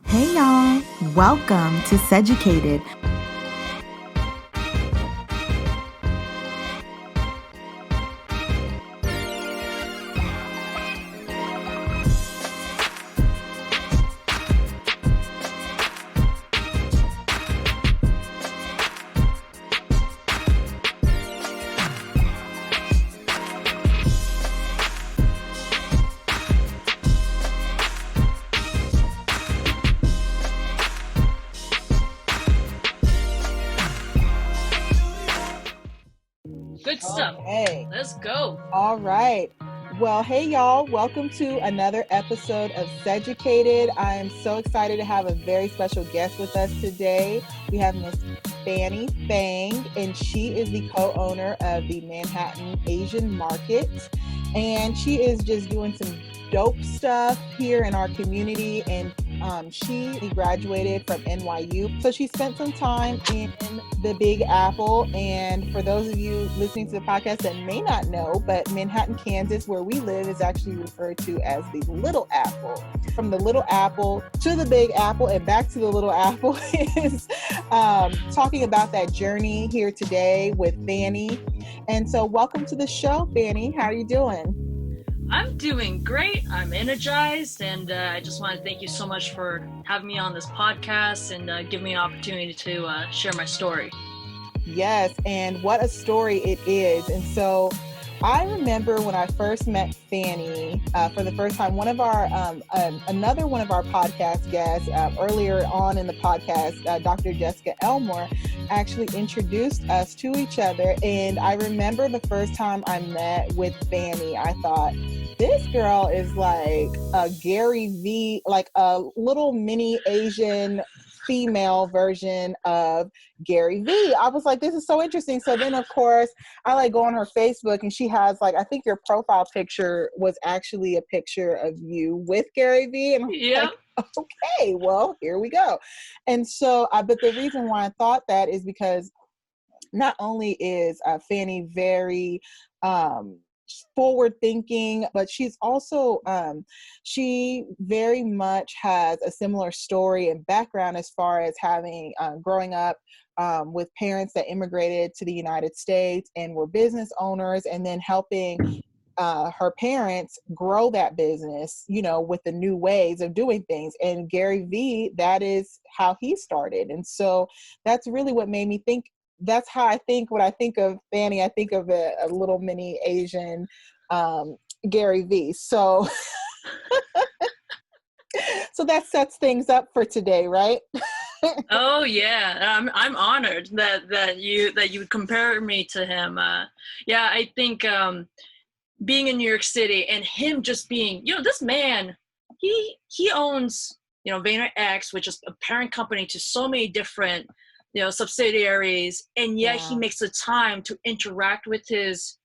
Hey y'all, welcome to SEGUCATED. Good stuff. Okay. Let's go. All right. Well, hey y'all, welcome to another episode of SEGUCATED. I am so excited to have a very special guest with us today. We have Miss Fanny Fang, and she is the co-owner of the Manhattan Asian Market. And she is just doing some dope stuff here in our community, and she graduated from NYU. So she spent some time in the Big Apple. And for those of you listening to the podcast that may not know, but Manhattan, Kansas, where we live, is actually referred to as the Little Apple. From the Little Apple to the Big Apple and back to the Little Apple is talking about that journey here today with Fanny. And so welcome to the show, Fanny. How are you doing? I'm doing great. I'm energized, and I just want to thank you so much for having me on this podcast and giving me an opportunity to share my story. Yes, and what a story it is. And so I remember when I first met Fanny for the first time, another one of our podcast guests earlier on in the podcast, Dr. Jessica Elmore, actually introduced us to each other. And I remember the first time I met with Fanny, I thought, this girl is like a Gary V, like a little mini Asian female version of Gary V. I was like, this is so interesting. So then, of course, I go on her Facebook, and she has I think your profile picture was actually a picture of you with Gary V. And I'm like, okay, well, here we go. And so, but the reason why I thought that is because not only is Fanny very forward thinking, but she's also she very much has a similar story and background as far as having growing up with parents that immigrated to the United States and were business owners, and then helping her parents grow that business, with the new ways of doing things. And Gary V, that is how he started. And so that's really what made me think. That's how I think. When I think of Fanny, I think of a little mini Asian Gary V. So, so that sets things up for today, right? Oh yeah, I'm honored that you compare me to him. I think being in New York City and him just being, this man, he owns VaynerX, which is a parent company to so many different subsidiaries, and yet he makes the time to interact with his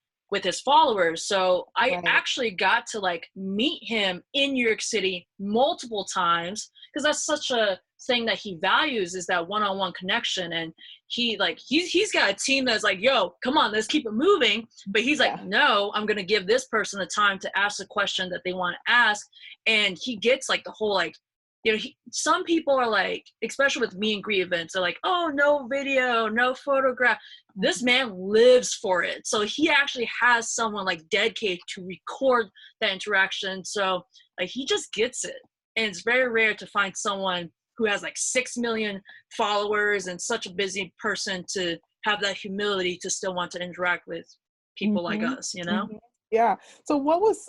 followers. So I actually got to meet him in New York City multiple times, because that's such a thing that he values, is that one-on-one connection. And he's got a team that's like, yo, come on, let's keep it moving. But he's like, no, I'm going to give this person the time to ask the question that they want to ask. And he gets the whole some people are especially with meet and greet events, they're like, oh, no video, no photograph. This man lives for it. So he actually has someone dedicated to record that interaction. So he just gets it. And it's very rare to find someone who has 6 million followers and such a busy person to have that humility to still want to interact with people like us, Mm-hmm. Yeah. So what was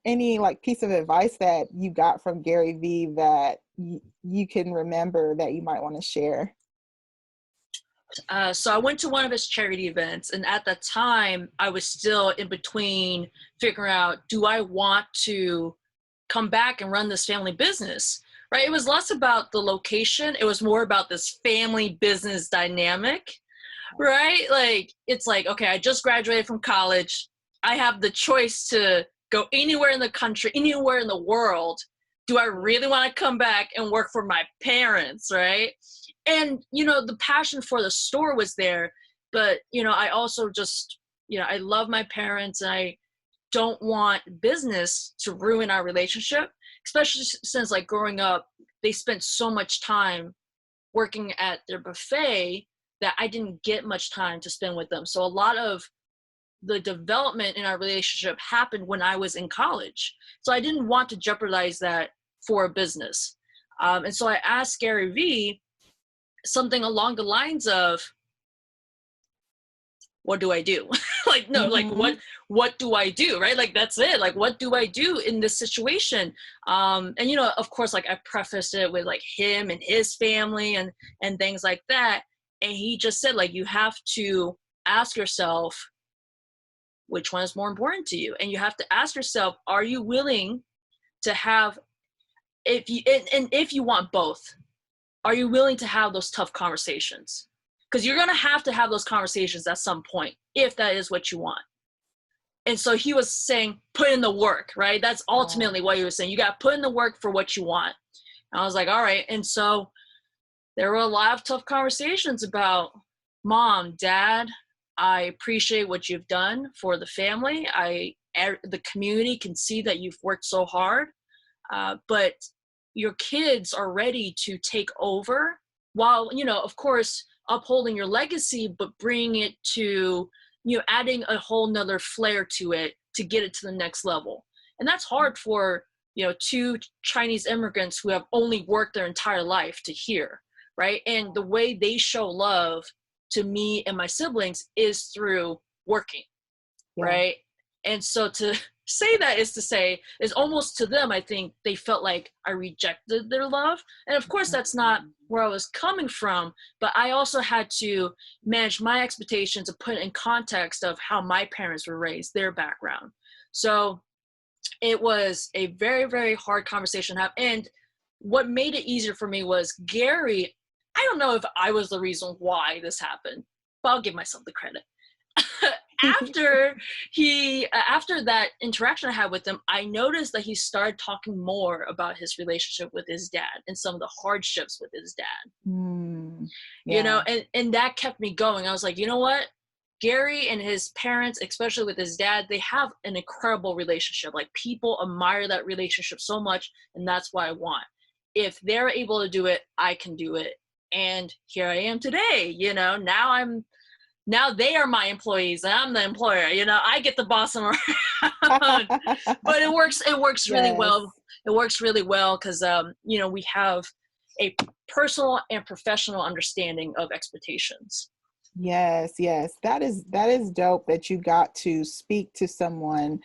any piece of advice that you got from Gary V that you can remember that you might want to share? So I went to one of his charity events, and at that time I was still in between figuring out, do I want to come back and run this family business? Right? It was less about the location. It was more about this family business dynamic, right? It's okay, I just graduated from college. I have the choice to go anywhere in the country, anywhere in the world. Do I really want to come back and work for my parents, right? And, the passion for the store was there. But, I also just, I love my parents, and I don't want business to ruin our relationship, especially since growing up they spent so much time working at their buffet that I didn't get much time to spend with them. So a lot of the development in our relationship happened when I was in college. So I didn't want to jeopardize that for a business. And so I asked Gary Vee something along the lines of, what do I do? Like, no, like what do I do? Right? Like, that's it. Like, what do I do in this situation? And, you know, of course, like I prefaced it with like him and his family and things like that. And he just said, like, you have to ask yourself, which one is more important to you? And you have to ask yourself, are you willing to have, if you want both, are you willing to have those tough conversations? Because you're going to have those conversations at some point, if that is what you want. And so he was saying, put in the work, right? That's ultimately what he was saying. You got to put in the work for what you want. And I was like, all right. And so there were a lot of tough conversations about, Mom, Dad, I appreciate what you've done for the family. The community can see that you've worked so hard, but your kids are ready to take over while, you know, of course, upholding your legacy, but bringing it to, you know, adding a whole nother flair to it to get it to the next level. And that's hard for, you know, 2 Chinese immigrants who have only worked their entire life to hear, right? And the way they show love to me and my siblings is through working, right? And so to say that is almost, to them, I think they felt like I rejected their love. And of course, that's not where I was coming from, but I also had to manage my expectations and put it in context of how my parents were raised, their background. So it was a very, very hard conversation to have. And what made it easier for me was Gary, I don't know if I was the reason why this happened, but I'll give myself the credit. After that interaction I had with him, I noticed that he started talking more about his relationship with his dad and some of the hardships with his dad. You know, and that kept me going. I was like, you know what? Gary and his parents, especially with his dad, they have an incredible relationship. Like, people admire that relationship so much, and that's what I want. If they're able to do it, I can do it. And here I am today, you know, now they are my employees and I'm the employer, you know, I get the boss them around. But it works really well. It works really well because, you know, we have a personal and professional understanding of expectations. Yes. That is dope that you got to speak to someone,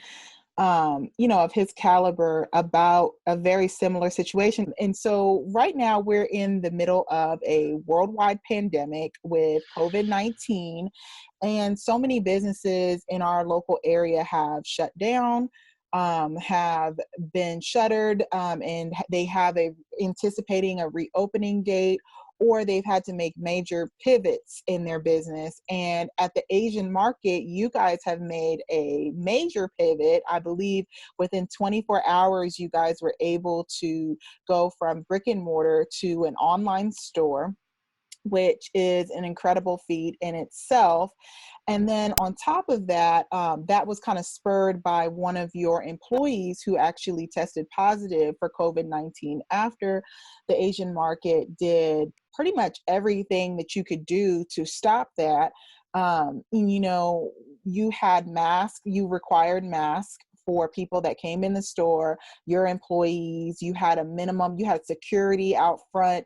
you know, of his caliber about a very similar situation. And so right now we're in the middle of a worldwide pandemic with COVID-19, and so many businesses in our local area have shut down, have been shuttered, and they have anticipating a reopening date, or they've had to make major pivots in their business. And at the Asian market, you guys have made a major pivot. I believe within 24 hours, you guys were able to go from brick and mortar to an online store, which is an incredible feat in itself. And then on top of that, that was kind of spurred by one of your employees who actually tested positive for COVID-19 after the Asian market did pretty much everything that you could do to stop that. You know, you required masks for people that came in the store, your employees. You had a minimum, you had security out front,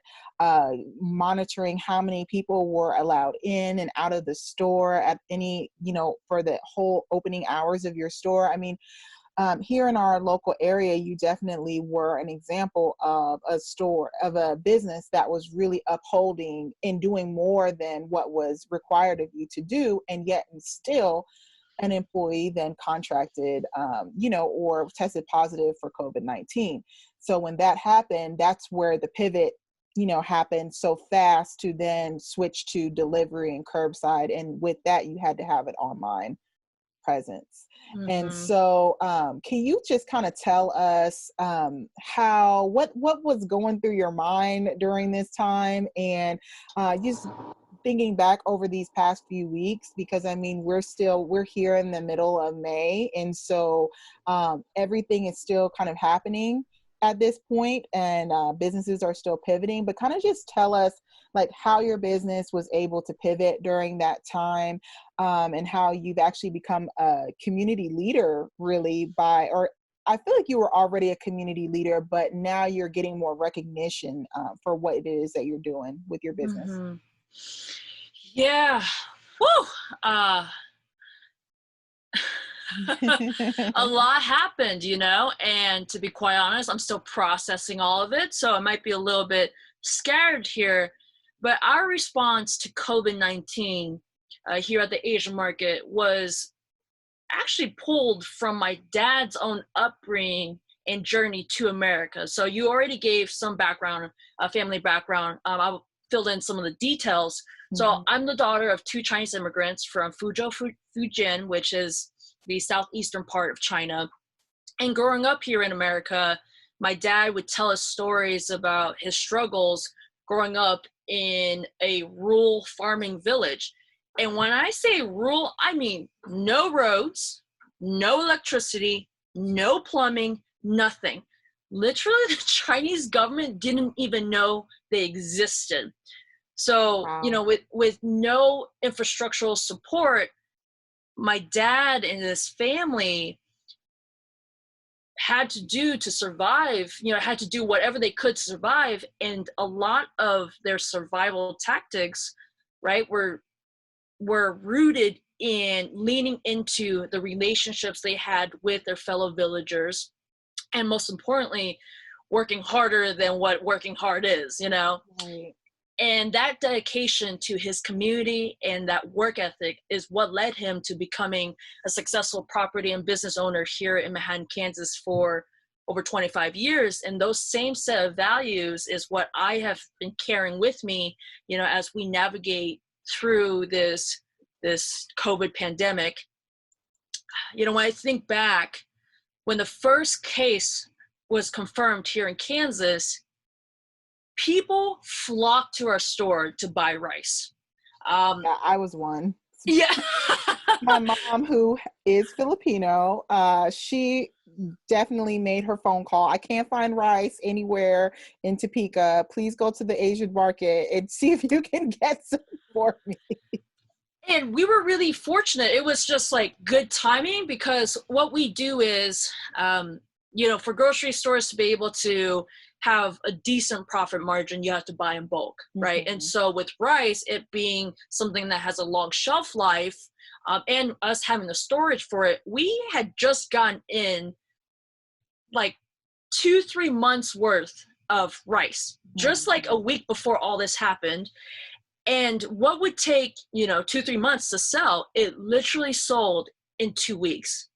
monitoring how many people were allowed in and out of the store at any, you know, for the whole opening hours of your store. I mean, here in our local area, you definitely were an example of a business that was really upholding and doing more than what was required of you to do. And yet, and still, an employee then contracted, you know, or tested positive for COVID-19. So when that happened, that's where the pivot, you know, happened so fast to then switch to delivery and curbside. And with that, you had to have an online presence. And so can you just kind of tell us what was going through your mind during this time, and just thinking back over these past few weeks, because I mean, we're here in the middle of May. And so everything is still kind of happening at this point, and businesses are still pivoting, but kind of just tell us like how your business was able to pivot during that time, and how you've actually become a community leader really or I feel like you were already a community leader, but now you're getting more recognition for what it is that you're doing with your business. Mm-hmm. Yeah. Woo! A lot happened, and to be quite honest, I'm still processing all of it. So I might be a little bit scared here, but our response to COVID-19 here at the Asian market was actually pulled from my dad's own upbringing and journey to America. So you already gave some background, family background. I filled in some of the details. Mm-hmm. So I'm the daughter of 2 Chinese immigrants from Fuzhou, Fujian, which is the southeastern part of China. And growing up here in America, my dad would tell us stories about his struggles growing up in a rural farming village. And when I say rural, I mean no roads, no electricity, no plumbing, nothing. Literally, the Chinese government didn't even know they existed. So, wow. With no infrastructural support, my dad and his family had to survive, had to do whatever they could to survive. And a lot of their survival tactics, right, were rooted in leaning into the relationships they had with their fellow villagers. And most importantly, working harder than what working hard is, Right. And that dedication to his community and that work ethic is what led him to becoming a successful property and business owner here in Manhattan, Kansas for over 25 years. And those same set of values is what I have been carrying with me, as we navigate through this COVID pandemic. When I think back, when the first case was confirmed here in Kansas, people flocked to our store to buy rice. Yeah, I was one. Yeah. My mom, who is Filipino, she definitely made her phone call. I can't find rice anywhere in Topeka. Please go to the Asian market and see if you can get some for me. And we were really fortunate. It was just like good timing, because what we do is, for grocery stores to be able to have a decent profit margin, you have to buy in bulk, right? Mm-hmm. And so with rice, it being something that has a long shelf life, and us having the storage for it, we had just gotten in like 2-3 months worth of rice, just like a week before all this happened. And what would take, 2-3 months to sell, it literally sold in 2 weeks.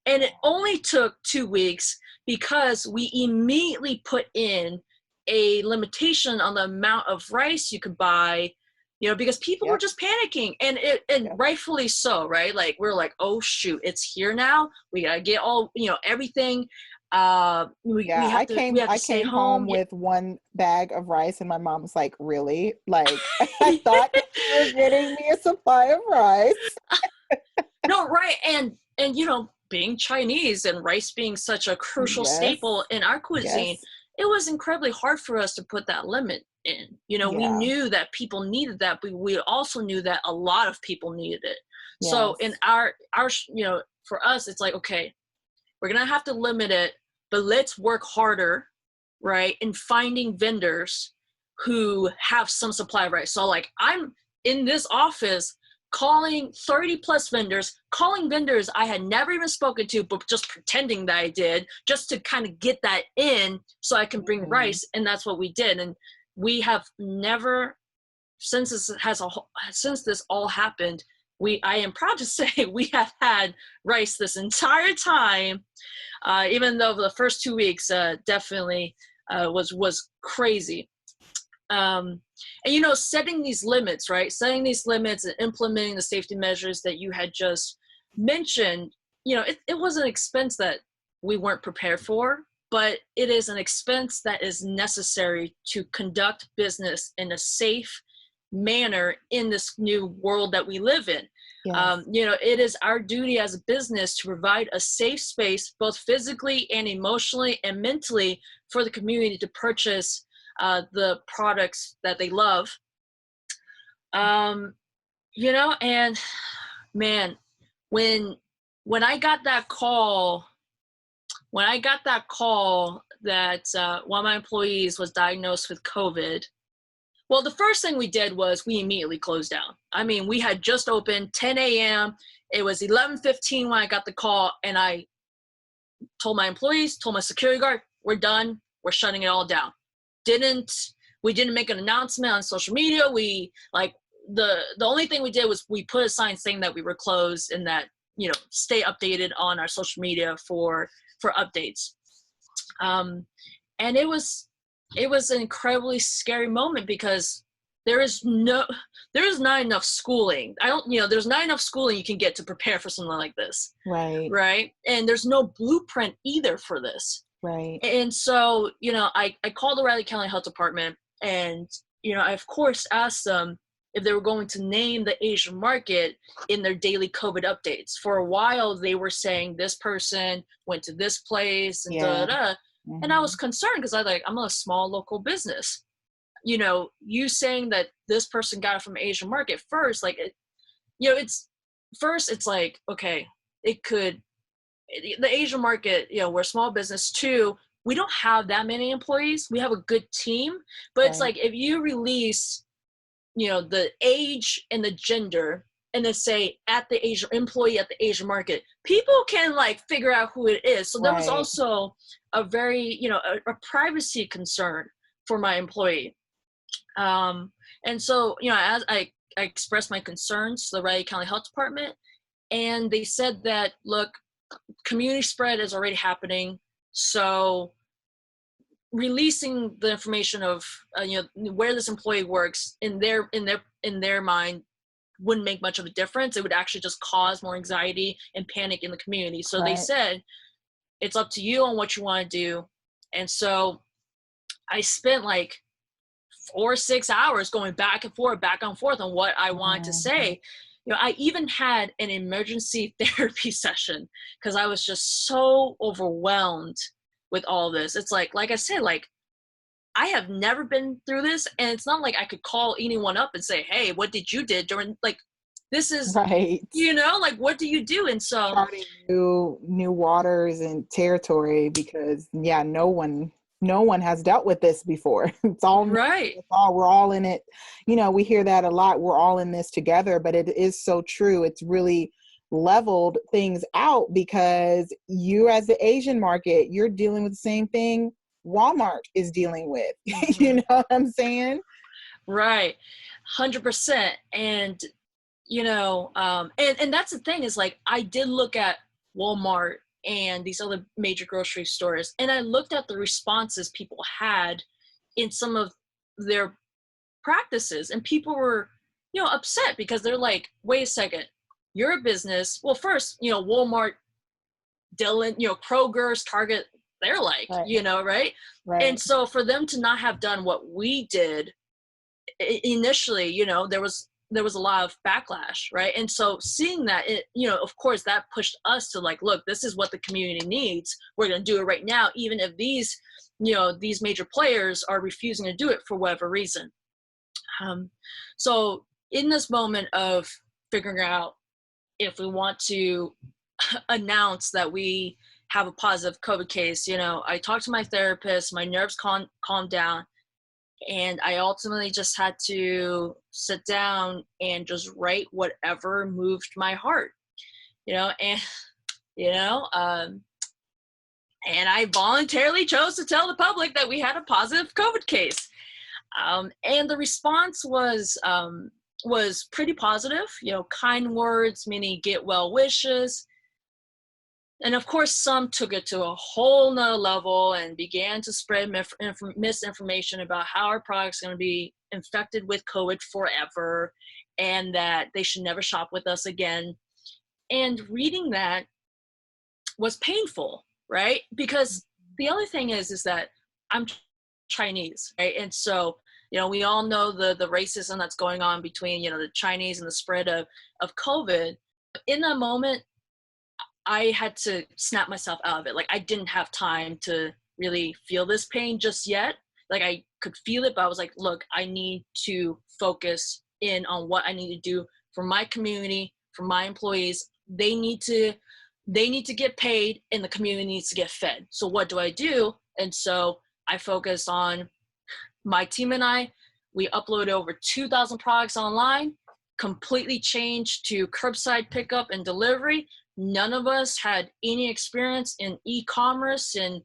And it only took 2 weeks because we immediately put in a limitation on the amount of rice you could buy, because people were just panicking, and rightfully so, right? Like, we're like, oh shoot, it's here now. We gotta get all, everything. I came home with 1 bag of rice, and my mom was like, really? Like, I thought that you were getting me a supply of rice. No, right. And being Chinese and rice being such a crucial staple in our cuisine, it was incredibly hard for us to put that limit in. We knew that people needed that, but we also knew that a lot of people needed it. Yes. So in our for us, it's like, okay, we're going to have to limit it, but let's work harder, right, in finding vendors who have some supply of rice. So like, I'm in this office calling 30 plus vendors, calling vendors I had never even spoken to, but just pretending that I did, just to kind of get that in so I can bring rice. And that's what we did. And we have never, since this all happened, I am proud to say we have had rice this entire time, even though the first 2 weeks definitely was crazy. And setting these limits, right? Setting these limits and implementing the safety measures that you had just mentioned, it was an expense that we weren't prepared for, but it is an expense that is necessary to conduct business in a safe manner in this new world that we live in. Yes. It is our duty as a business to provide a safe space, both physically and emotionally and mentally, for the community to purchase the products that they love. You know, and man, when I got that call, that one of my employees was diagnosed with COVID, well, the first thing we did was we immediately closed down. I mean, we had just opened 10 a.m. It was 11:15 when I got the call, and I told my employees, told my security guard, we're done. We're shutting it all down. We didn't make an announcement on social media. We the only thing we did was we put a sign saying that we were closed and that, you know, stay updated on our social media for updates. And it was an incredibly scary moment because there is not enough schooling. There's not enough schooling you can get to prepare for something like this. Right. And there's no blueprint either for this. Right. And so, you know, I called the Riley County Health Department, and, you know, I of course asked them if they were going to name the Asian market in their daily COVID updates. For a while, they were saying this person went to this place and Mm-hmm. And I was concerned because I'm a small local business. You know, you saying that this person got it from Asian market first, it's like, okay, the Asian market, you know, we're a small business too. We don't have that many employees. We have a good team, but It's like if you release, you know, the age and the gender and then say employee at the Asian market, people can figure out who it is. So there was also a very, you know, a privacy concern for my employee. And so, you know, as I expressed my concerns to the Riley County Health Department, and they said that, look, community spread is already happening. So releasing the information of, you know, where this employee works in their mind wouldn't make much of a difference. It would actually just cause more anxiety and panic in the community. So They said, it's up to you on what you want to do. And so I spent 4 or 6 hours going back and forth on what I wanted to say. You know, I even had an emergency therapy session because I was just so overwhelmed with all this. It's like I said, I have never been through this, and it's not like I could call anyone up and say, hey, what did you did during, this is, you know, what do you do? And so starting new waters and territory because no one has dealt with this before. It's all right. We're all in it. You know, we hear that a lot. We're all in this together, but it is so true. It's really leveled things out because you, as the Asian market, you're dealing with the same thing Walmart is dealing with. You know what I'm saying? Right. 100%. And, you know, and that's the thing is I did look at Walmart and these other major grocery stores, and I looked at the responses people had in some of their practices, and people were, you know, upset because they're like, wait a second, you're a business. Well, first, you know, Walmart, Dillon, you know, Kroger's, Target, they're you know, right? And so for them to not have done what we did initially, you know, there was a lot of backlash, right? And so seeing that, you know, of course that pushed us to look, this is what the community needs. We're going to do it right now, even if these, you know, these major players are refusing to do it for whatever reason. So in this moment of figuring out if we want to announce that we have a positive COVID case, you know, I talked to my therapist, my nerves calmed down, and I ultimately just had to sit down and just write whatever moved my heart, you know, and, you know, and I voluntarily chose to tell the public that we had a positive COVID case. And the response was pretty positive, you know, kind words, many get well wishes. And of course, some took it to a whole nother level and began to spread misinformation about how our product's going to be infected with COVID forever and that they should never shop with us again. And reading that was painful, right? Because the other thing is that I'm Chinese, right? And so, you know, we all know the racism that's going on between, you know, the Chinese and the spread of COVID. In that moment, I had to snap myself out of it. I didn't have time to really feel this pain just yet. Like I could feel it, but I was like, look, I need to focus in on what I need to do for my community, for my employees. They need to get paid and the community needs to get fed. So what do I do? And so I focus on my team and we uploaded over 2,000 products online, completely changed to curbside pickup and delivery. None of us had any experience in e-commerce and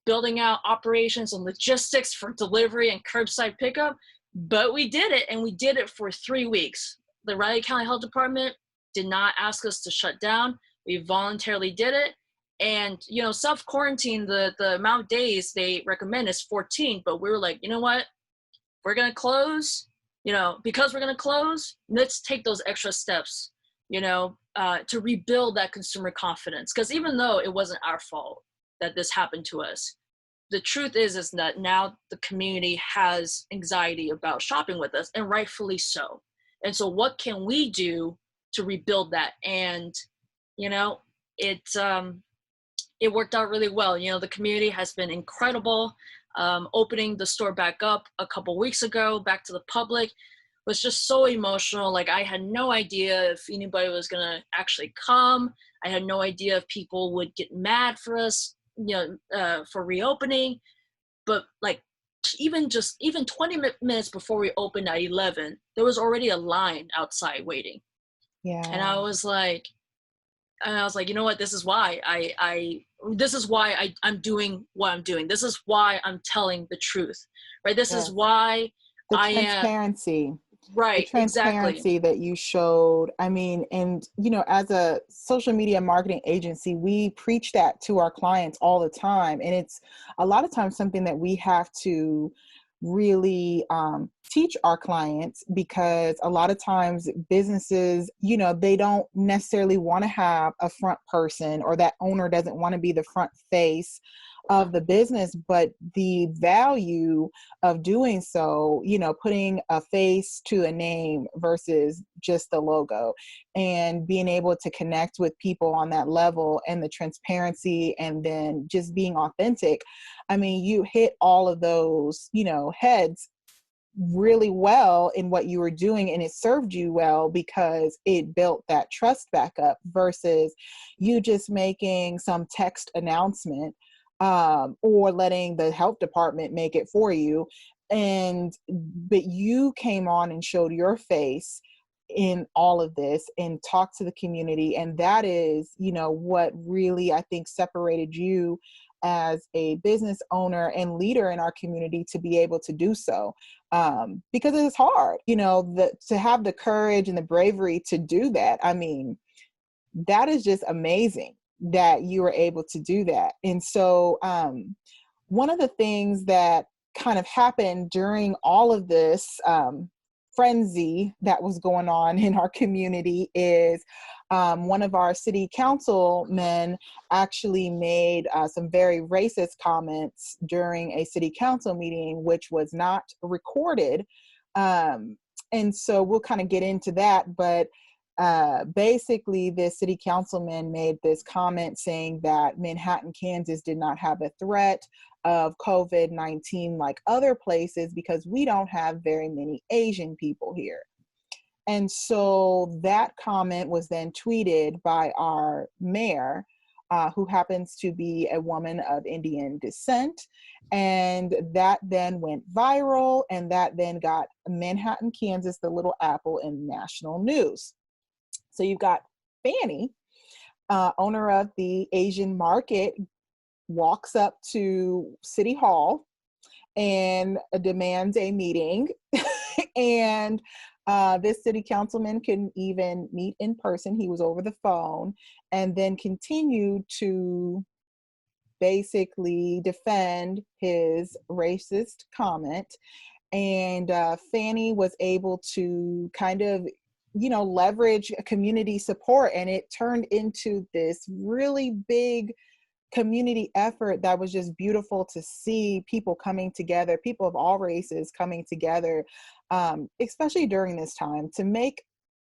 building out operations and logistics for delivery and curbside pickup, but we did it, and we did it for 3 weeks. The Riley County Health Department did not ask us to shut down. We voluntarily did it. And, you know, self-quarantine, the amount of days they recommend is 14, but we were like, you know what? We're going to close, you know, because we're going to close, let's take those extra steps, you know, to rebuild that consumer confidence. Because even though it wasn't our fault that this happened to us, the truth is that now the community has anxiety about shopping with us, and rightfully so. And so what can we do to rebuild that? And, you know, it worked out really well. You know, the community has been incredible. Opening the store back up a couple weeks ago, back to the public, was just so emotional. Like, I had no idea if anybody was gonna actually come. I had no idea if people would get mad for us, you know, for reopening. But like, even 20 minutes before we opened at 11, there was already a line outside waiting. Yeah. And I was like, you know what? This is why I'm doing what I'm doing. This is why I'm telling the truth, right? This is why the transparency. Right, the transparency exactly. that you showed. I mean, and, you know, as a social media marketing agency, we preach that to our clients all the time. And it's a lot of times something that we have to really teach our clients, because a lot of times businesses, you know, they don't necessarily want to have a front person, or that owner doesn't want to be the front face of the business, but the value of doing so, you know, putting a face to a name versus just the logo, and being able to connect with people on that level, and the transparency, and then just being authentic. I mean, you hit all of those, you know, heads really well in what you were doing, and it served you well because it built that trust back up, versus you just making some text announcement or letting the health department make it for you. But you came on and showed your face in all of this and talked to the community. And that is, you know, what really, I think, separated you as a business owner and leader in our community to be able to do so. Because it is hard, you know, to have the courage and the bravery to do that. I mean, that is just amazing that you were able to do that. And so one of the things that kind of happened during all of this frenzy that was going on in our community is one of our city councilmen actually made some very racist comments during a city council meeting, which was not recorded. And so we'll kind of get into that, but basically the city councilman made this comment saying that Manhattan, Kansas did not have a threat of COVID-19 like other places because we don't have very many Asian people here. And so that comment was then tweeted by our mayor, who happens to be a woman of Indian descent. And that then went viral, and that then got Manhattan, Kansas, the little apple, in national news. So you've got Fanny, owner of the Asian market, walks up to City Hall and demands a meeting. And this city councilman couldn't even meet in person. He was over the phone, and then continued to basically defend his racist comment. And Fanny was able to kind of, you know, leverage community support, and it turned into this really big community effort that was just beautiful to see, people coming together, people of all races coming together, especially during this time, to make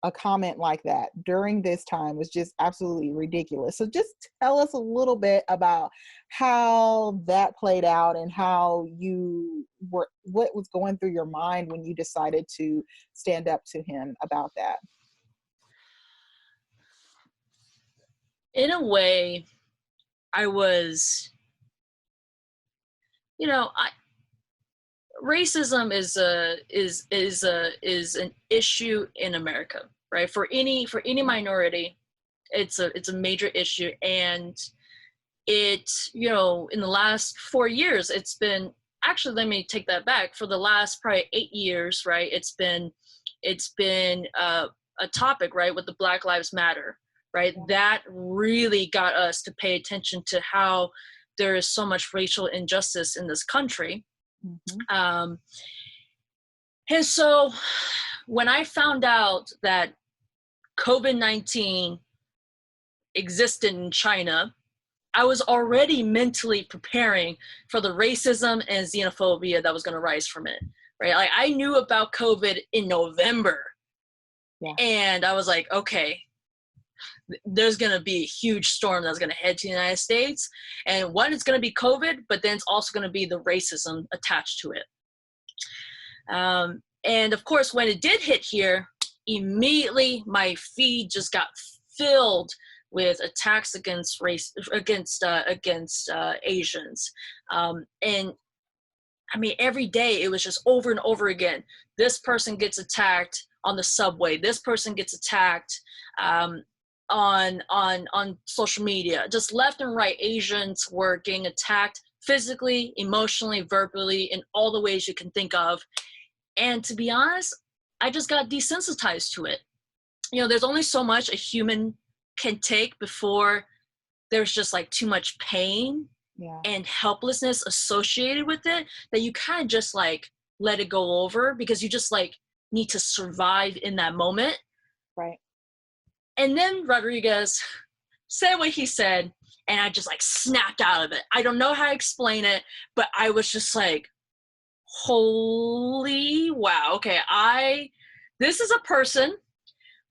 a comment like that during this time was just absolutely ridiculous. So just tell us a little bit about how that played out and how you were, what was going through your mind when you decided to stand up to him about that. In a way, I was, you know, racism is an issue in America, right? For any minority, it's a major issue, and it, you know, in the last 4 years, it's been, actually, let me take that back. For the last probably 8 years, right? It's been a topic, right, with the Black Lives Matter, right? That really got us to pay attention to how there is so much racial injustice in this country. Mm-hmm. And so when I found out that COVID-19 existed in China, I was already mentally preparing for the racism and xenophobia that was going to rise from it, right? Like, I knew about COVID in November, and I was like, okay, there's going to be a huge storm that's going to head to the United States. And one, it's going to be COVID, but then it's also going to be the racism attached to it. And of course, when it did hit here, immediately my feed just got filled with attacks against race, against Asians. And I mean, every day it was just over and over again. This person gets attacked on the subway. This person gets attacked on social media. Just left and right, Asians were getting attacked physically, emotionally, verbally, in all the ways you can think of. And to be honest, I just got desensitized to it. You know, there's only so much a human can take before there's just like too much pain and helplessness associated with it, that you kind of just like let it go over, because you just like need to survive in that moment. Right. And then Rodriguez said what he said, and I just like snapped out of it. I don't know how to explain it, but I was just like, holy wow. Okay, this is a person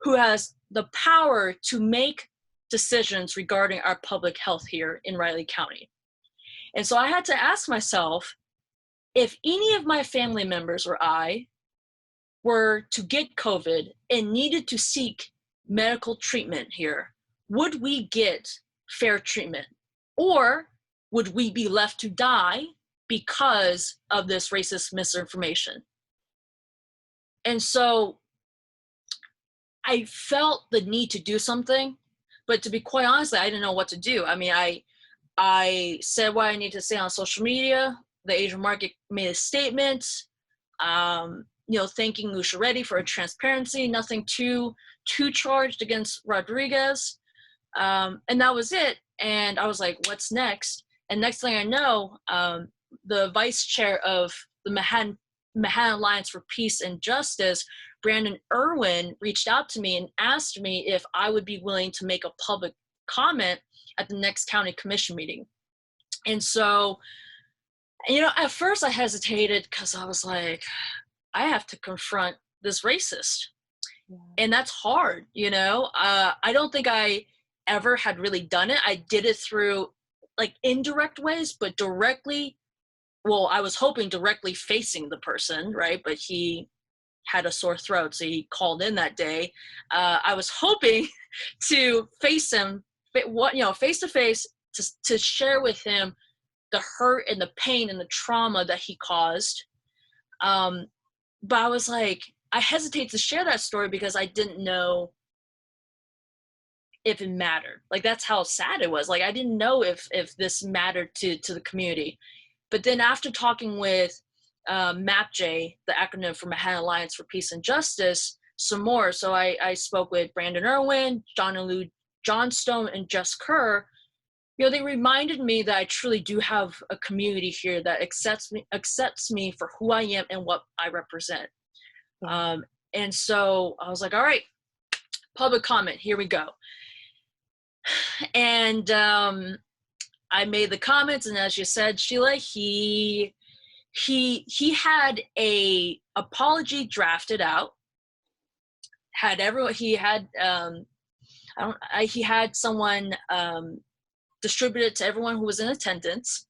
who has the power to make decisions regarding our public health here in Riley County. And so I had to ask myself, if any of my family members or I were to get COVID and needed to seek medical treatment here, would we get fair treatment? Or would we be left to die because of this racist misinformation? And so I felt the need to do something, but to be quite honest, I didn't know what to do. I mean, I said what I needed to say on social media. The Asian market made a statement, you know, thanking Lucia Reddy for her transparency, nothing too charged against Rodriguez. And that was it. And I was like, what's next? And next thing I know, the vice chair of the Manhattan Alliance for Peace and Justice, Brandon Irwin, reached out to me and asked me if I would be willing to make a public comment at the next county commission meeting. And so, you know, at first I hesitated because I was like, I have to confront this racist. Yeah. And that's hard, you know. I don't think I ever had really done it. I did it through like indirect ways, but directly, well, I was hoping directly facing the person, right? But he had a sore throat, so he called in that day. I was hoping to face him, face to face, to share with him the hurt and the pain and the trauma that he caused. But I was like, I hesitate to share that story because I didn't know if it mattered. Like, that's how sad it was. Like, I didn't know if this mattered to the community. But then after talking with MAPJ, the acronym for Manhattan Alliance for Peace and Justice, some more. So I spoke with Brandon Irwin, John and Lou Johnstone, and Jess Kerr. You know, they reminded me that I truly do have a community here that accepts me for who I am and what I represent. And so I was like, all right, public comment, here we go. And I made the comments, and as you said, Sheila, he had a apology drafted out, had everyone, he had, he had someone distribute it to everyone who was in attendance.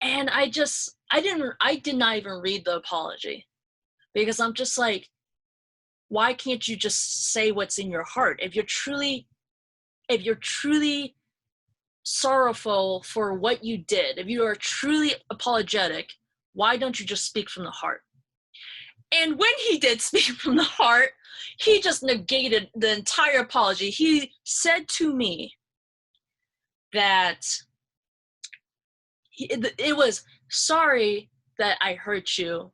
And I did not even read the apology, because I'm just like, why can't you just say what's in your heart? If you're truly sorrowful for what you did, if you are truly apologetic, why don't you just speak from the heart? And when he did speak from the heart, he just negated the entire apology. He said to me that it was, sorry that I hurt you,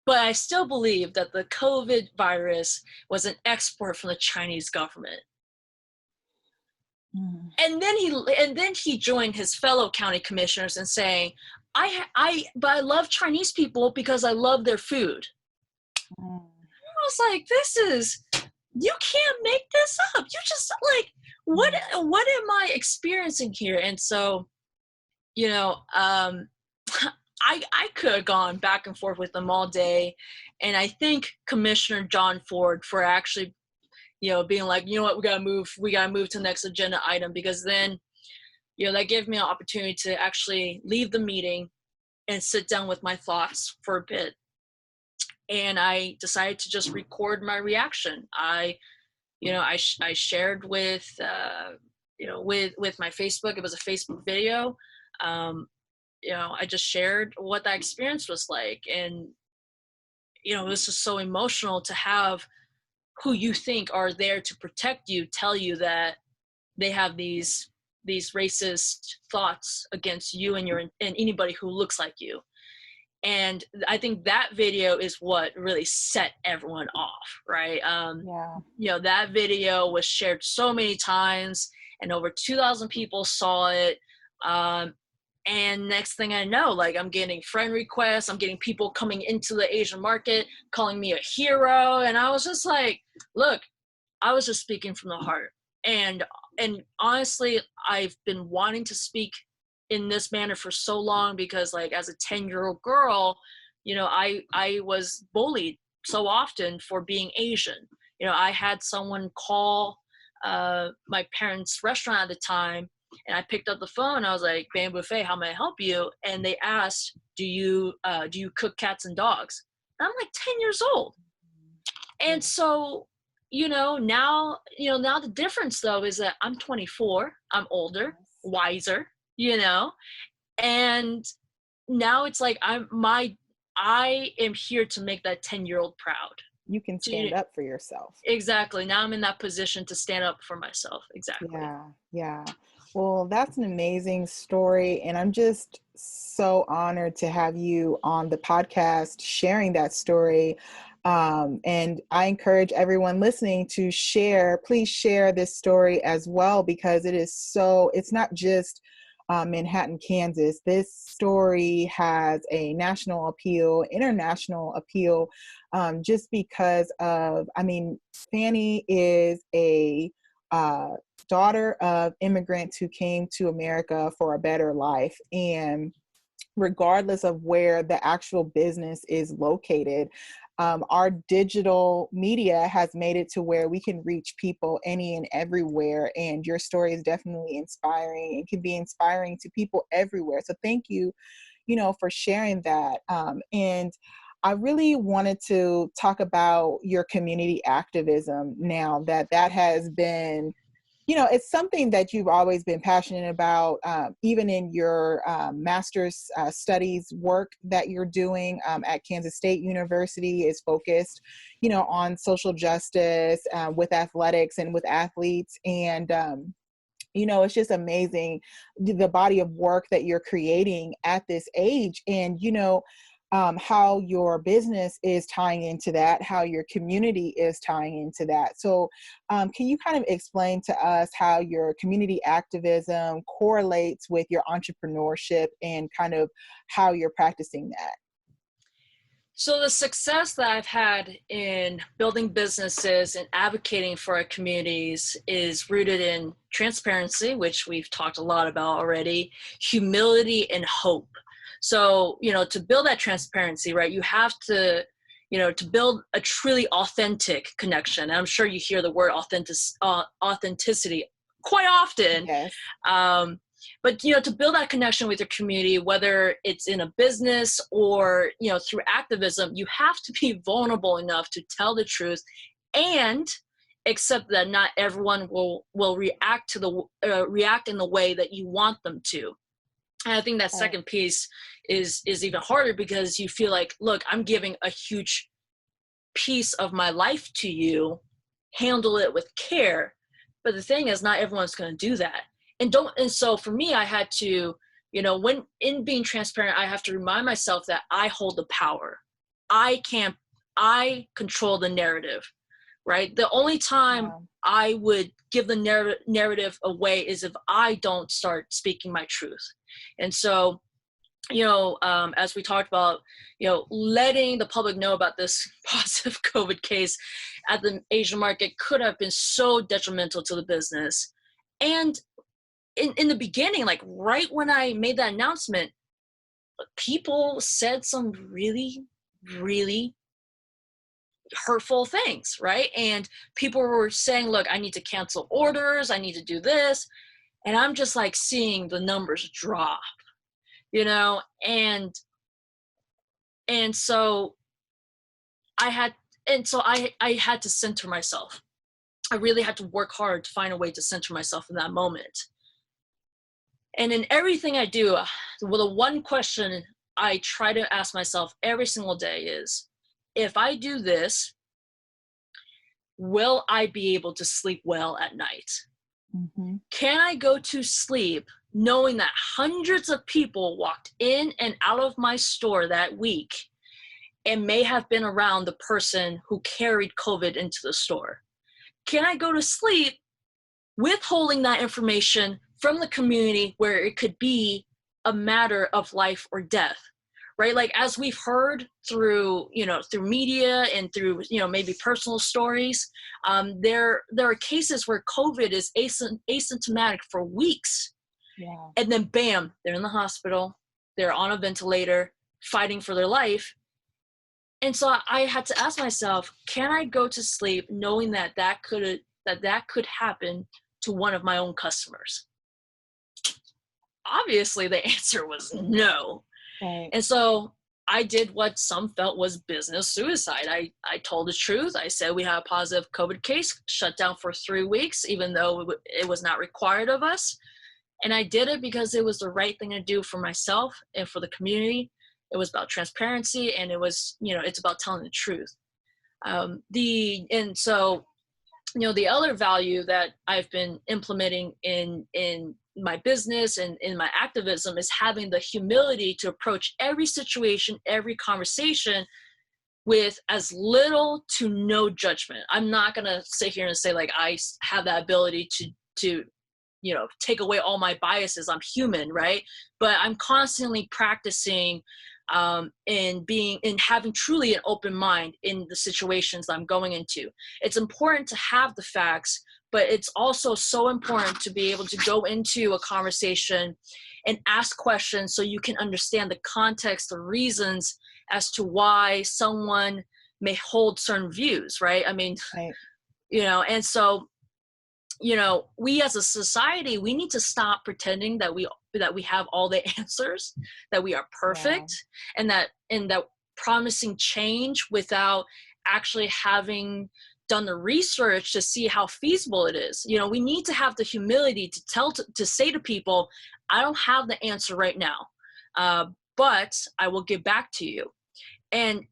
but I still believe that the COVID virus was an export from the Chinese government. Mm. And then he joined his fellow county commissioners in saying, but I love Chinese people because I love their food. Mm. I was like, you can't make this up. You just like, what am I experiencing here? And so, I could have gone back and forth with them all day. And I think Commissioner John Ford for actually, being like, you know what, we gotta move to the next agenda item, because then, that gave me an opportunity to actually leave the meeting and sit down with my thoughts for a bit. And I decided to just record my reaction. I shared with my Facebook. It was a Facebook video. I just shared what that experience was like. And, it was just so emotional to have who you think are there to protect you tell you that they have these racist thoughts against you and anybody who looks like you. And I think that video is what really set everyone off, right? That video was shared so many times, and over 2,000 people saw it. And next thing I know, like, I'm getting friend requests, I'm getting people coming into the Asian market, calling me a hero. And I was just like, look, I was just speaking from the heart. And honestly, I've been wanting to speak in this manner for so long, because like as a 10-year-old girl, I was bullied so often for being Asian. I had someone call my parents' restaurant at the time, and I picked up the phone. I was like, Bam Buffet, how may I help you? And they asked, do you cook cats and dogs? And I'm like 10 years old. And so, now the difference though is that I'm 24, I'm older, wiser, and now it's like I am here to make that 10-year-old proud. You can stand up for yourself. Exactly. Now I'm in that position to stand up for myself. Exactly. Yeah. Well, that's an amazing story. And I'm just so honored to have you on the podcast sharing that story. And I encourage everyone listening to please share this story as well, because it's not just Manhattan, Kansas. This story has a national appeal, international appeal, just because of, Fanny is a daughter of immigrants who came to America for a better life. And regardless of where the actual business is located, our digital media has made it to where we can reach people any and everywhere. And your story is definitely inspiring and can be inspiring to people everywhere. So thank you, for sharing that. And I really wanted to talk about your community activism now that has been, it's something that you've always been passionate about, even in your master's studies work that you're doing at Kansas State University is focused, on social justice with athletics and with athletes. And, it's just amazing the body of work that you're creating at this age. And, how your business is tying into that, how your community is tying into that. So can you kind of explain to us how your community activism correlates with your entrepreneurship and kind of how you're practicing that? So the success that I've had in building businesses and advocating for our communities is rooted in transparency, which we've talked a lot about already, humility, and hope. So, to build that transparency, right, you have to to build a truly authentic connection. And I'm sure you hear the word authenticity quite often. Yes. But, to build that connection with your community, whether it's in a business or, through activism, you have to be vulnerable enough to tell the truth and accept that not everyone will react react in the way that you want them to. And I think that second piece is even harder, because you feel like, look, I'm giving a huge piece of my life to you, handle it with care. But the thing is, not everyone's going to do that. And so for me, I had to, when in being transparent, I have to remind myself that I hold the power. I control the narrative, right? The only time I would give the narrative away is if I don't start speaking my truth. And so, as we talked about, letting the public know about this positive COVID case at the Asian market could have been so detrimental to the business. And in the beginning, like right when I made that announcement, people said some really, really hurtful things, right? And people were saying, look, I need to cancel orders, I need to do this. And I'm just like seeing the numbers drop, and so I had to center myself. I really had to work hard to find a way to center myself in that moment. And in everything I do, the one question I try to ask myself every single day is, if I do this, will I be able to sleep well at night? Mm-hmm. Can I go to sleep knowing that hundreds of people walked in and out of my store that week and may have been around the person who carried COVID into the store? Can I go to sleep withholding that information from the community where it could be a matter of life or death, right? Like, as we've heard through media and through, maybe personal stories, there are cases where COVID is asymptomatic for weeks. Yeah. And then bam, they're in the hospital, they're on a ventilator, fighting for their life. And so I had to ask myself, can I go to sleep knowing that could happen to one of my own customers? Obviously, the answer was no. Right. And so I did what some felt was business suicide. I told the truth. I said we had a positive COVID case, shut down for 3 weeks, even though it was not required of us. And I did it because it was the right thing to do for myself and for the community. It was about transparency, and it was, it's about telling the truth. The other value that I've been implementing in my business and in my activism is having the humility to approach every situation, every conversation with as little to no judgment. I'm not going to sit here and say like I have that ability to take away all my biases. I'm human, right? But I'm constantly practicing and having truly an open mind in the situations I'm going into. It's important to have the facts, but it's also so important to be able to go into a conversation and ask questions so you can understand the context, the reasons as to why someone may hold certain views, right? I mean, right. And so, we as a society, we need to stop pretending that we have all the answers, that we are perfect, and that promising change without actually having done the research to see how feasible it is. We need to have the humility to say to people, I don't have the answer right now, but I will get back to you. And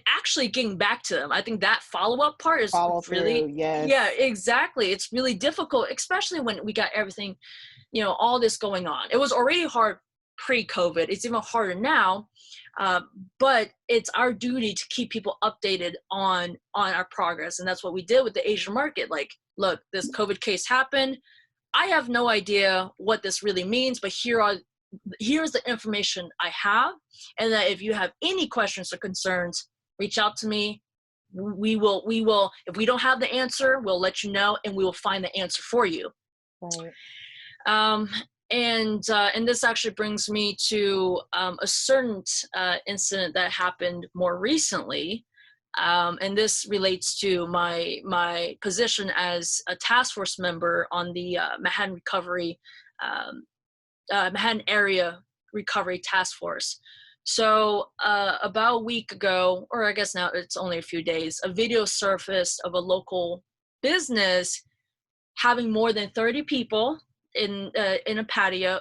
actually getting back to them, I think that follow-up part is really, yeah, exactly. It's really difficult, especially when we got everything, all this going on. It was already hard pre-COVID. It's even harder now, but it's our duty to keep people updated on our progress. And that's what we did with the Asian market. Like, look, this COVID case happened. I have no idea what this really means, but here's the information I have. And that if you have any questions or concerns, reach out to me. We will, if we don't have the answer, we'll let you know, and we will find the answer for you. Right. And this actually brings me to a certain incident that happened more recently. And this relates to my position as a task force member on the Manhattan area recovery task force. So about a week ago, or I guess now it's only a few days, a video surfaced of a local business having more than 30 people in their patio,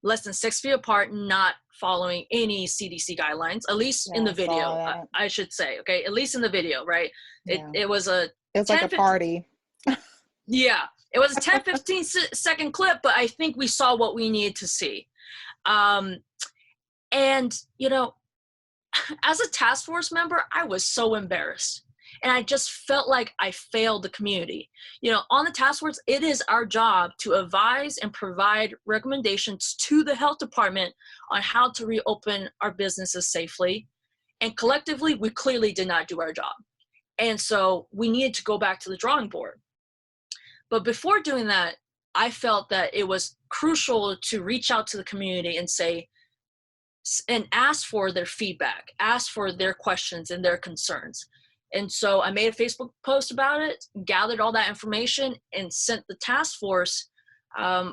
less than 6 feet apart, not following any CDC guidelines, at least in the video, I should say. Okay, at least in the video, right? It was a like a party. Yeah, it was a 10-15 second clip, but I think we saw what we needed to see. And you know, as a task force member, I was so embarrassed. And I just felt like I failed the community. You know, on the task force, it is our job to advise and provide recommendations to the health department on how to reopen our businesses safely. And collectively, we clearly did not do our job. And so we needed to go back to the drawing board. But before doing that, I felt that it was crucial to reach out to the community and say, and ask for their feedback, ask for their questions and their concerns. And so I made a Facebook post about it, gathered all that information, and sent the task force an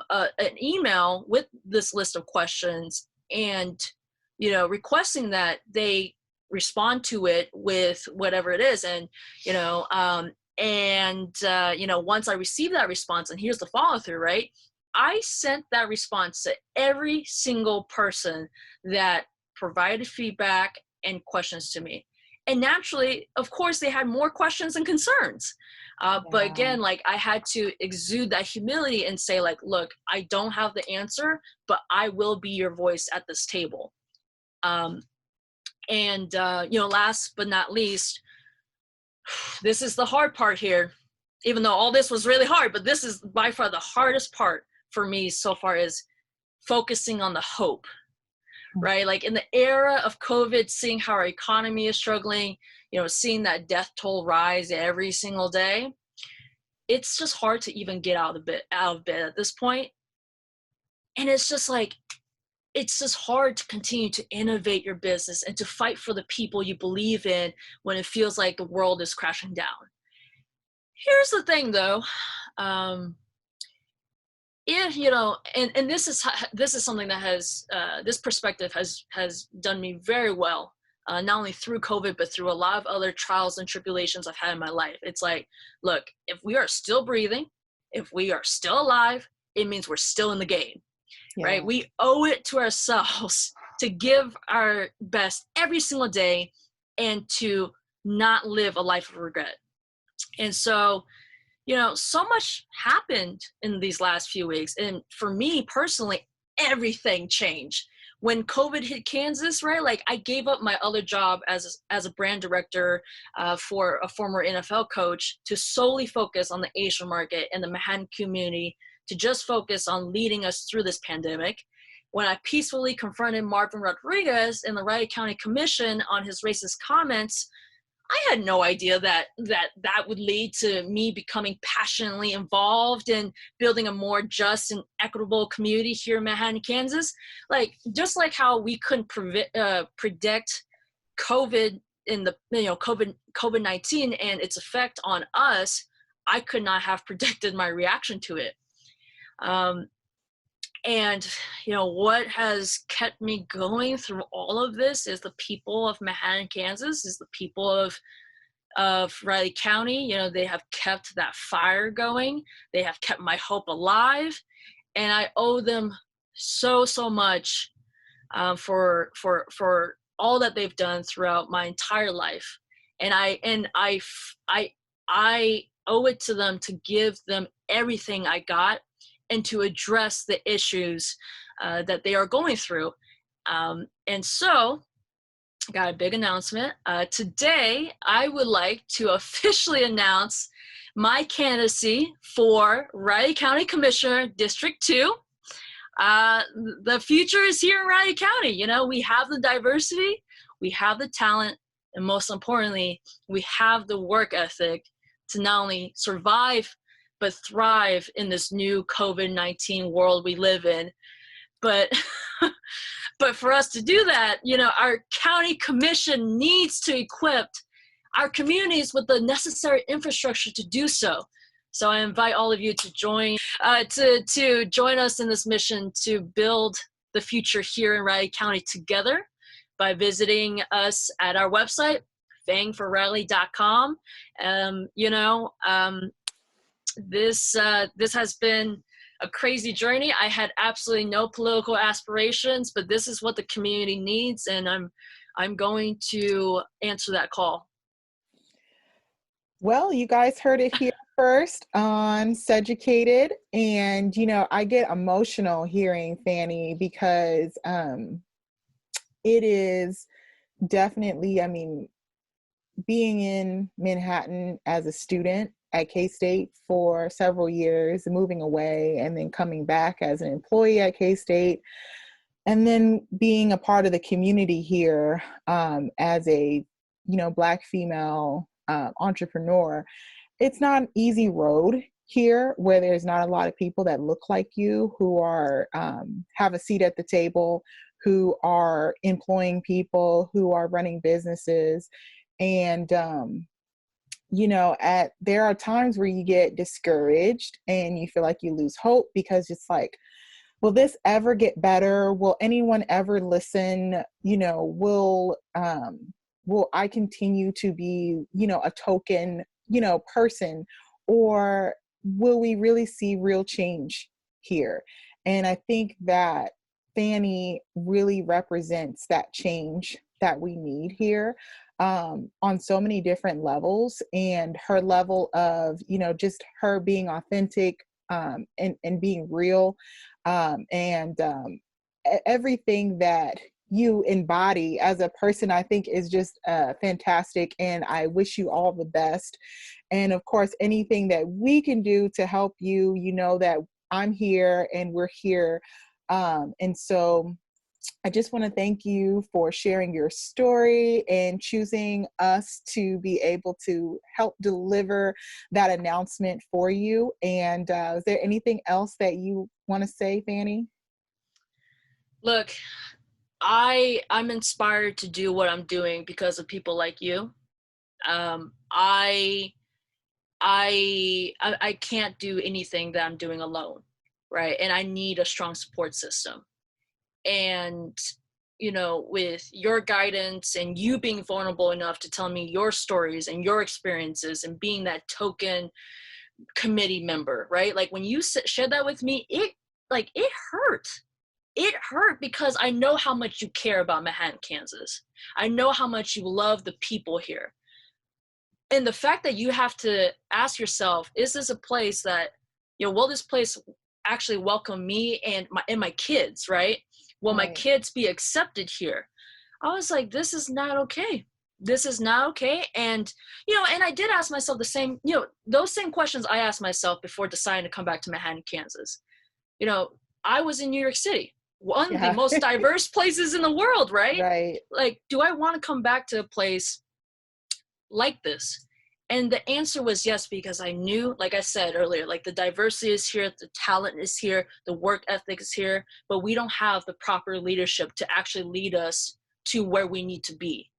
email with this list of questions and, you know, requesting that they respond to it with whatever it is. And, you know, once I received that response, and here's the follow through, right? I sent that response to every single person that provided feedback and questions to me. And naturally, of course, they had more questions and concerns. But again, like, I had to exude that humility and say, like, look, I don't have the answer, but I will be your voice at this table. Last but not least, this is the hard part here, even though all this was really hard, but this is by far the hardest part for me so far, is focusing on the hope. Right? Like, in the era of COVID, seeing how our economy is struggling, you know, seeing that death toll rise every single day, it's just hard to even get out of bed at this point. And it's just like, it's just hard to continue to innovate your business and to fight for the people you believe in when it feels like the world is crashing down. Here's the thing though, if, you know, and this is something that has, this perspective has done me very well, not only through COVID, but through a lot of other trials and tribulations I've had in my life. It's like, look, if we are still breathing, if we are still alive, it means we're still in the game, right? We owe it to ourselves to give our best every single day and to not live a life of regret. And so, you know, so much happened in these last few weeks. And for me personally, everything changed. When COVID hit Kansas, right? Like, I gave up my other job as a brand director for a former NFL coach to solely focus on the Asian market and the Manhattan community, to just focus on leading us through this pandemic. When I peacefully confronted Marvin Rodriguez in the Raleigh County Commission on his racist comments, I had no idea that would lead to me becoming passionately involved in building a more just and equitable community here in Manhattan, Kansas. Like, just like how we couldn't predict COVID COVID-19 and its effect on us, I could not have predicted my reaction to it. And, you know, what has kept me going through all of this is the people of Manhattan, Kansas, is the people of Raleigh County. You know, they have kept that fire going. They have kept my hope alive. And I owe them so much for all that they've done throughout my entire life. And I owe it to them to give them everything I got and to address the issues that they are going through. And so, I got a big announcement. Today, I would like to officially announce my candidacy for Raleigh County Commissioner, District 2. The future is here in Raleigh County. You know, we have the diversity, we have the talent, and most importantly, we have the work ethic to not only survive but thrive in this new COVID-19 world we live in. But But for us to do that, our county commission needs to equip our communities with the necessary infrastructure to do so. So I invite all of you to join us in this mission to build the future here in Riley County together by visiting us at our website, fangforriley.com. This has been a crazy journey. I had absolutely no political aspirations, but this is what the community needs, and I'm going to answer that call. Well, you guys heard it here first on SEGUCATED, and I get emotional hearing Fanny because it is definitely, being in Manhattan as a student at K-State for several years, moving away and then coming back as an employee at K-State, and then being a part of the community here as a Black female entrepreneur. It's not an easy road here, where there's not a lot of people that look like you, who are have a seat at the table, who are employing people, who are running businesses. And there are times where you get discouraged and you feel like you lose hope, because it's like, will this ever get better? Will anyone ever listen? Will I continue to be, a token, person, or will we really see real change here? And I think that Fanny really represents that change that we need here, on so many different levels. And her level of, just her being authentic, and being real, and everything that you embody as a person, I think is just fantastic. And I wish you all the best. And of course, anything that we can do to help you, that I'm here and we're here. And so I just want to thank you for sharing your story and choosing us to be able to help deliver that announcement for you. And is there anything else that you want to say, Fanny? Look, I'm inspired to do what I'm doing because of people like you. I can't do anything that I'm doing alone, right? And I need a strong support system. And, with your guidance and you being vulnerable enough to tell me your stories and your experiences and being that token committee member, right? Like when you shared that with me, it hurt. It hurt because I know how much you care about Manhattan, Kansas. I know how much you love the people here. And the fact that you have to ask yourself, is this a place that, will this place actually welcome me and my kids, right? Will my kids be accepted here? I was like, this is not okay. This is not okay. And, and I did ask myself the same, those same questions I asked myself before deciding to come back to Manhattan, Kansas. I was in New York City, one of the most diverse places in the world, right? Right. Like, do I want to come back to a place like this? And the answer was yes, because I knew, like I said earlier, like the diversity is here, the talent is here, the work ethic is here, but we don't have the proper leadership to actually lead us to where we need to be.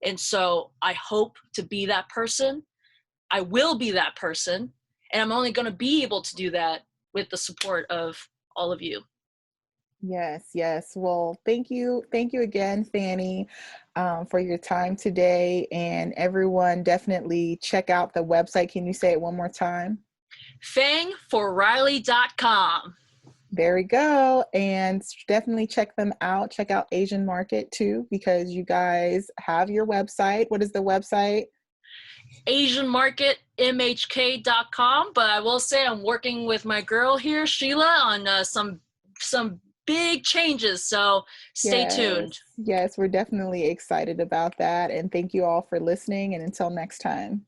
And so I hope to be that person. I will be that person. And I'm only going to be able to do that with the support of all of you. Yes. Well, thank you again, Fanny, for your time today. And everyone, definitely check out the website. Can you say it one more time? fangforriley.com. There we go. And definitely check them out. Check out Asian Market too, because you guys have your website. What is the website? AsianMarketMHK.com. But I will say I'm working with my girl here, Sheila, on some big changes, so stay tuned. Yes, we're definitely excited about that, and thank you all for listening, and until next time.